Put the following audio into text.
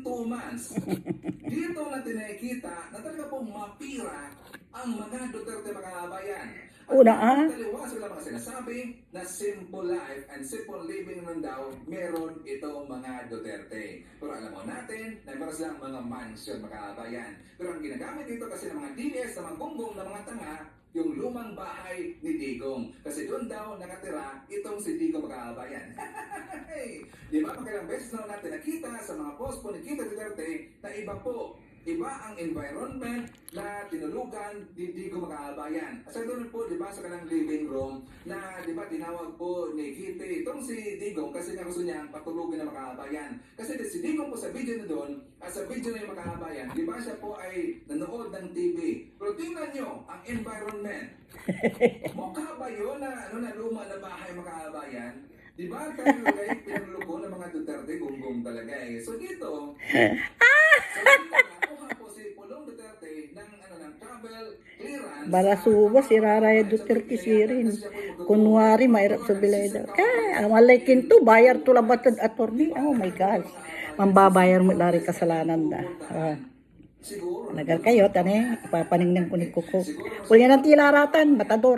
2 months. Dito natin nakikita na talaga pong mapira ang mga Duterte mga kabayan. Taliwa sila mga sinasabi na simple life and simple living man daw meron itong mga Duterte. Pero alam mo natin na meron silang mga mansion mga kabayan. Pero ang ginagamit dito kasi ng mga DS, ng mga gonggong, ng mga tanga, yung lumang bahay ni Digong. Kasi doon daw nakatira itong si Digong mga kabayan. Di ba? Magandang beses na natin nakita sa mga post po ni Kita Duterte na iba po. Iba ang environment na tinulugan ni Digong mga kabayan. Sa doon po, di ba, sa kanang living room na, di ba, tinawag po ni Kitty itong si Digong kasi nga gusto niya patulugin ng mga kabayan. Kasi si Digong po sa video na doon, at sa video na yung mga kabayan, di ba siya po ay nanood ng TV. Pero tingnan nyo ang environment. Mukha ba yun na, na luma na bahay mga kabayan? Di ba tayo ay pinagluko ng mga Duterte, gunggong talaga eh. So dito, nakuha po si Pulong Duterte ng, ng travel clearance. Balasubo si Raraya Duterte sirin. Kunwari, mahirap sa bilay daw. Kaya, amalikin to, bayar to labatad attorney. Oh my gosh. Mambabayar mo dari kasalanan da. Nagal kayo, tane, papaningnan ko ni Kuko. Uli yan ang tilaratan, matador.